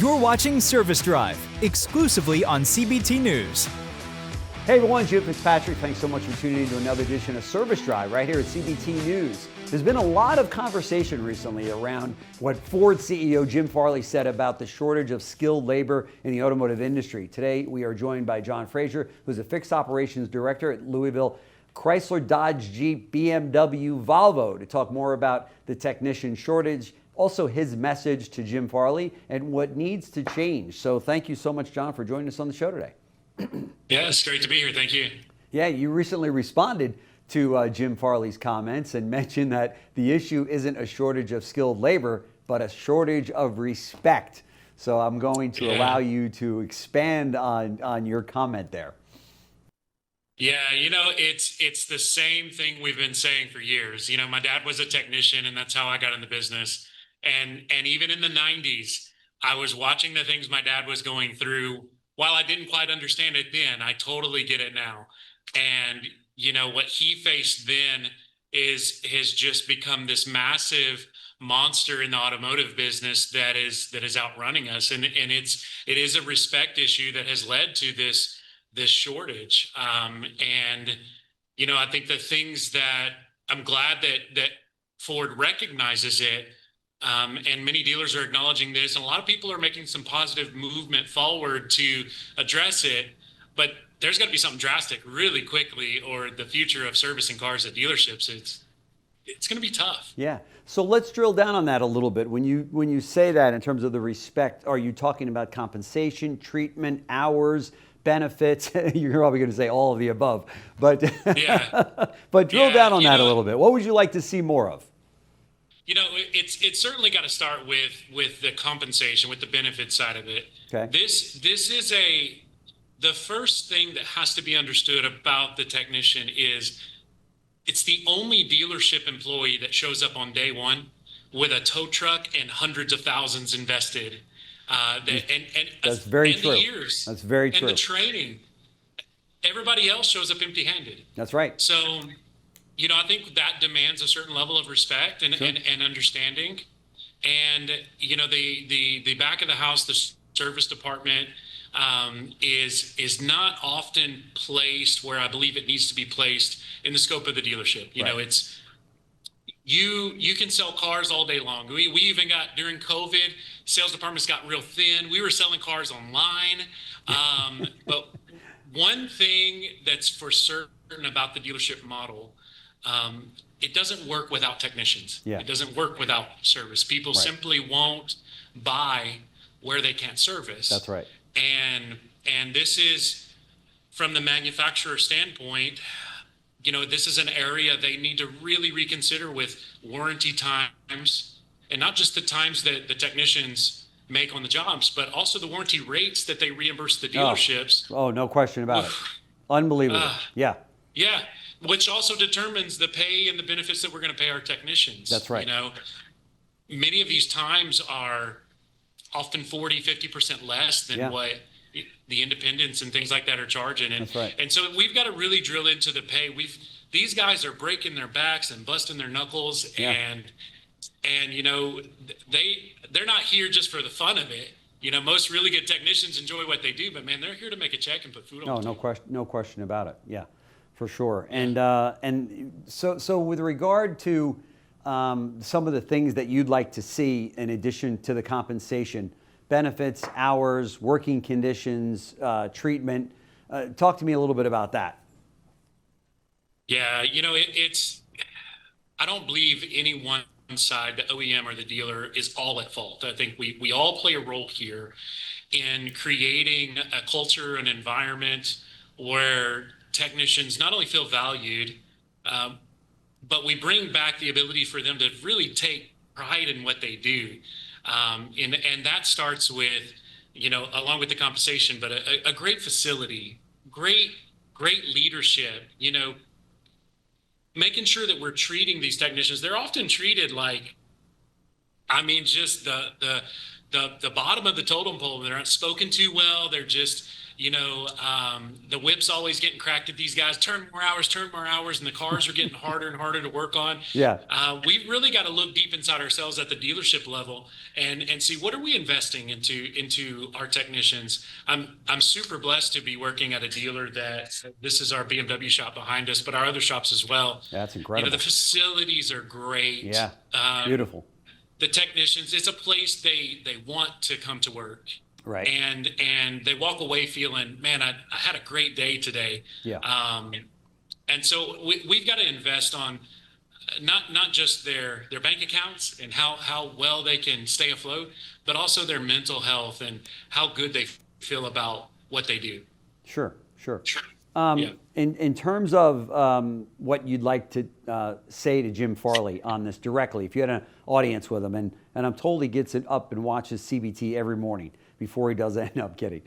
You're watching Service Drive, exclusively on CBT News. Hey everyone, Jim Fitzpatrick. Thanks so much for tuning in to another edition of Service Drive right here at CBT News. There's been a lot of conversation recently around what Ford CEO Jim Farley said about the shortage of skilled labor in the automotive industry. Today, we are joined by John Frazier, who's a fixed operations director at Louisville Chrysler, Dodge, Jeep, BMW, Volvo, to talk more about the technician shortage, also his message to Jim Farley and what needs to change. So thank you so much, John, for joining us on the show today. Yeah, it's great to be here. Thank you. Yeah, you recently responded to Jim Farley's comments and mentioned that the issue isn't a shortage of skilled labor, but a shortage of respect. So I'm going to allow you to expand on your comment there. Yeah, it's the same thing we've been saying for years. My dad was a technician, and that's how I got in the business. And even in the 90s, I was watching the things my dad was going through. While I didn't quite understand it then, I totally get it now. And, what he faced then has just become this massive monster in the automotive business that is outrunning us. And it is a respect issue that has led to this shortage. And I think the things that I'm glad that Ford recognizes it. And many dealers are acknowledging this, and a lot of people are making some positive movement forward to address it. But there's got to be something drastic really quickly, or the future of servicing cars at dealerships, it's going to be tough. Yeah. So let's drill down on that a little bit. When you say that in terms of the respect, are you talking about compensation, treatment, hours, benefits? You're probably going to say all of the above. But yeah. But drill down on that a little bit. What would you like to see more of? It's certainly got to start with the compensation, with the benefit side of it. Okay. This is the first thing that has to be understood about the technician is it's the only dealership employee that shows up on day one with a tow truck and hundreds of thousands invested. That's very true. The years, that's very true. And the training. Everybody else shows up empty-handed. That's right. So, I think that demands a certain level of respect and, Sure. and understanding. And, the back of the house, the service department is not often placed where I believe it needs to be placed in the scope of the dealership. It's you can sell cars all day long. We even got, during COVID, sales departments got real thin. We were selling cars online. But one thing that's for certain about the dealership model, it doesn't work without technicians. Yeah. It doesn't work without service. People simply won't buy where they can't service. That's right. And this is, from the manufacturer standpoint, this is an area they need to really reconsider with warranty times, and not just the times that the technicians make on the jobs, but also the warranty rates that they reimburse the dealerships. Oh, no question about it. Unbelievable. Yeah. Yeah. Which also determines the pay and the benefits that we're going to pay our technicians. That's right. Many of these times are often 40, 50% less than what the independents and things like that are charging. And, That's right. And so we've got to really drill into the pay. These guys are breaking their backs and busting their knuckles, and they're not here just for the fun of it. Most really good technicians enjoy what they do, but man, they're here to make a check and put food on the table. No question about it. Yeah, for sure. And so with regard to some of the things that you'd like to see in addition to the compensation, benefits, hours, working conditions, treatment, talk to me a little bit about that. Yeah, I don't believe any one side, the OEM or the dealer, is all at fault. I think we all play a role here in creating a culture, an environment where technicians not only feel valued, but we bring back the ability for them to really take pride in what they do. And that starts with, along with the compensation, but a great facility, great leadership, making sure that we're treating these technicians. They're often treated like, just the the bottom of the totem pole. They're not spoken to well. They're just, the whip's always getting cracked at these guys. Turn more hours, and the cars are getting harder and harder to work on. Yeah. We've really got to look deep inside ourselves at the dealership level and see what are we investing into our technicians. I'm super blessed to be working at a dealer that this is our BMW shop behind us, but our other shops as well. That's incredible. The facilities are great. Yeah. Beautiful. The technicians, it's a place they want to come to work. Right. And they walk away feeling, man, I had a great day today. Yeah. And so we've got to invest on not just their bank accounts and how well they can stay afloat, but also their mental health and how good they feel about what they do. Sure. Yeah. In terms of what you'd like to say to Jim Farley on this directly, if you had an audience with him, and I'm told he gets it up and watches CBT every morning before he does it. No, I'm kidding.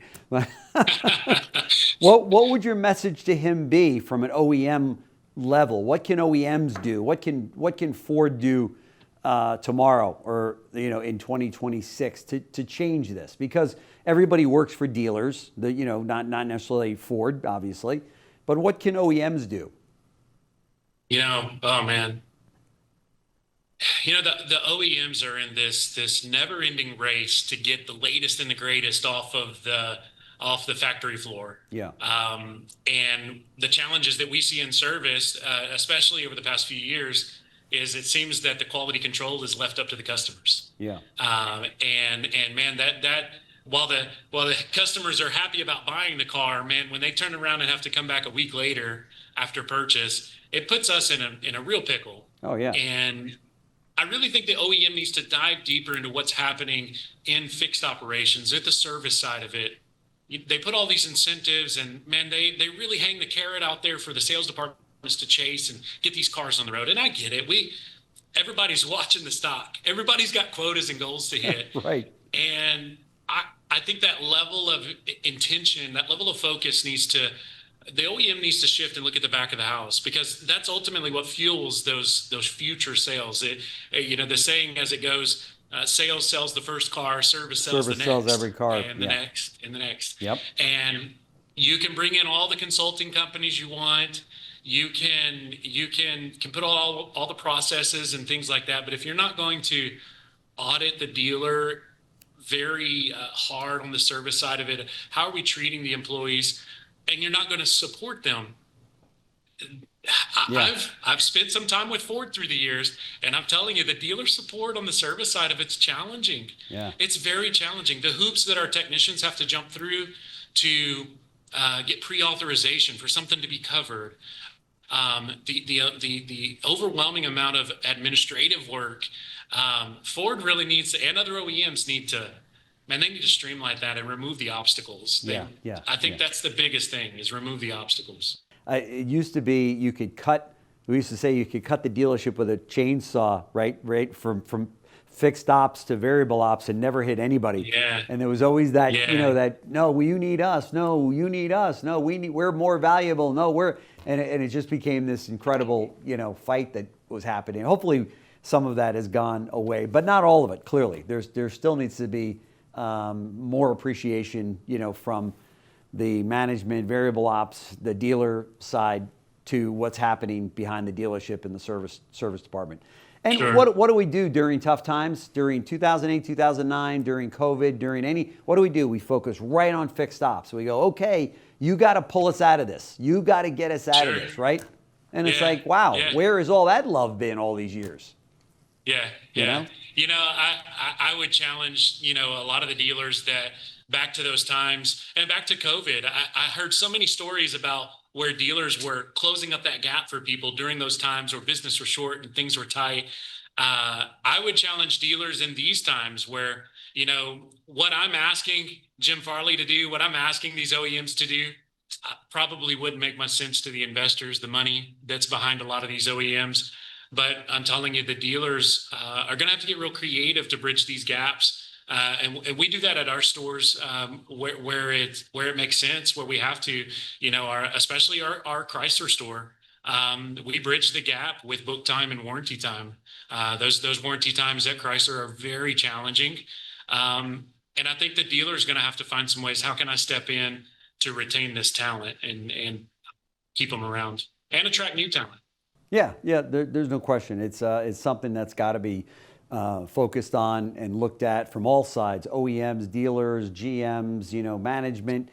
What would your message to him be from an OEM level? What can OEMs do? What can Ford do tomorrow or in 2026 to change this? Because everybody works for dealers, not necessarily Ford, obviously, but what can OEMs do? Oh man. The OEMs are in this never-ending race to get the latest and the greatest off the factory floor. Yeah. And the challenges that we see in service, especially over the past few years, is it seems that the quality control is left up to the customers. Yeah. And man, that while the customers are happy about buying the car, man, when they turn around and have to come back a week later after purchase, it puts us in a real pickle. Oh yeah. And I really think the OEM needs to dive deeper into what's happening in fixed operations at the service side of it. They put all these incentives and man, they really hang the carrot out there for the sales departments to chase and get these cars on the road. And I get it. Everybody's watching the stock. Everybody's got quotas and goals to hit. Right. And I think that level of intention, that level of focus the OEM needs to shift and look at the back of the house, because that's ultimately what fuels those future sales. The saying as it goes, sales sells the first car, service sells the next. Service sells every car. And the next, and the next. Yep. And you can bring in all the consulting companies you want. You can put all the processes and things like that. But if you're not going to audit the dealer very hard on the service side of it, how are we treating the employees? And you're not going to support them. Yeah. I've spent some time with Ford through the years, and I'm telling you, the dealer support on the service side of it's challenging. Yeah. It's very challenging. The hoops that our technicians have to jump through to get pre-authorization for something to be covered. The overwhelming amount of administrative work. Ford really needs to, and other OEMs need to. Man, they need to streamline that and remove the obstacles. I think that's the biggest thing, is remove the obstacles. It used to be we used to say you could cut the dealership with a chainsaw, right? From fixed ops to variable ops and never hit anybody. Yeah. And there was always that, no, you need us. No, you need us. No, we're more valuable. No, and it just became this incredible, fight that was happening. Hopefully some of that has gone away, but not all of it, clearly. There still needs to be more appreciation, from the management, variable ops, the dealer side, to what's happening behind the dealership and the service department. And sure. What do we do during tough times, during 2008, 2009, during COVID, what do? We focus right on fixed ops. We go, okay, you got to pull us out of this. You got to get us out of this, right? And it's like, wow, where has all that love been all these years? Yeah. I would challenge, a lot of the dealers that back to those times and back to COVID, I heard so many stories about where dealers were closing up that gap for people during those times where business was short and things were tight. I would challenge dealers in these times where, what I'm asking Jim Farley to do, what I'm asking these OEMs to do, probably wouldn't make much sense to the investors, the money that's behind a lot of these OEMs. But I'm telling you, the dealers are going to have to get real creative to bridge these gaps. And we do that at our stores where it makes sense, where we have to, especially our Fraizer store. We bridge the gap with book time and warranty time. Those warranty times at Fraizer are very challenging. And I think the dealer is going to have to find some ways. How can I step in to retain this talent and keep them around and attract new talent? Yeah, there's no question. It's something that's got to be focused on and looked at from all sides: OEMs, dealers, GMs, management,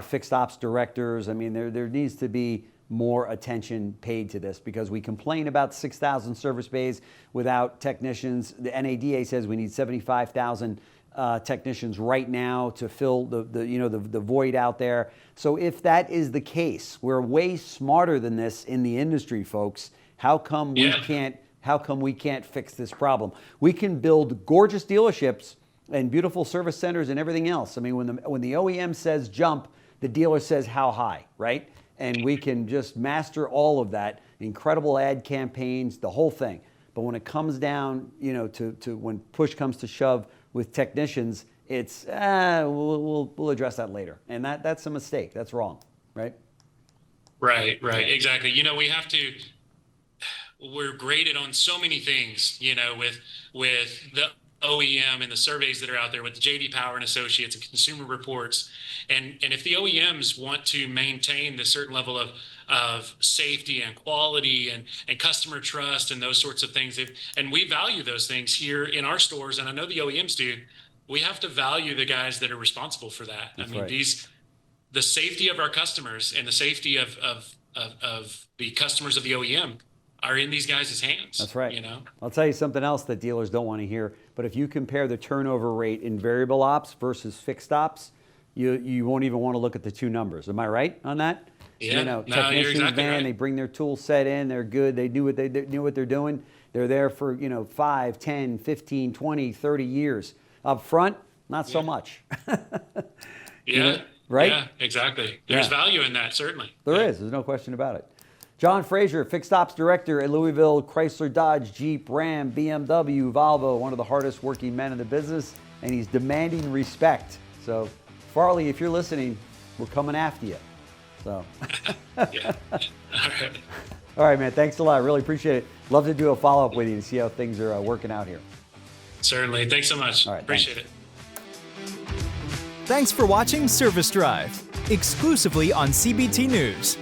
fixed ops directors. I mean, there needs to be more attention paid to this, because we complain about 6,000 service bays without technicians. The NADA says we need 75,000 technicians right now to fill the void out there. So if that is the case, we're way smarter than this in the industry, folks. How come we can't fix this problem? We can build gorgeous dealerships and beautiful service centers and everything else. I mean, when the OEM says jump, the dealer says how high, right? And we can just master all of that, incredible ad campaigns, the whole thing. But when it comes down, to when push comes to shove with technicians, it's we'll address that later, and that's a mistake. That's wrong, right? Right, exactly. We're graded on so many things, with the OEM and the surveys that are out there, with the JD Power and Associates and Consumer Reports. And if the OEMs want to maintain the certain level of safety and quality and customer trust and those sorts of things, and we value those things here in our stores, and I know the OEMs do, we have to value the guys that are responsible for that. That's I mean, right. The safety of our customers and the safety of the customers of the OEM are in these guys' hands. That's right. I'll tell you something else that dealers don't want to hear, but if you compare the turnover rate in variable ops versus fixed ops, you won't even want to look at the two numbers. Am I right on that? Yeah. Technicians, you're exactly right. They bring their tool set in, they're good, they knew what they're doing. They're there for 5, 10, 15, 20, 30 years. Up front, not so much. Right? Yeah, exactly. There's value in that, certainly. There's no question about it. John Frazier, Fixed Ops Director at Louisville, Chrysler, Dodge, Jeep, Ram, BMW, Volvo, one of the hardest working men in the business, and he's demanding respect. So, Farley, if you're listening, we're coming after you. So. Yeah. All right, man. Thanks a lot. I really appreciate it. Love to do a follow-up with you to see how things are working out here. Certainly. Thanks so much. All right, appreciate it. Thanks for watching Service Drive, exclusively on CBT News.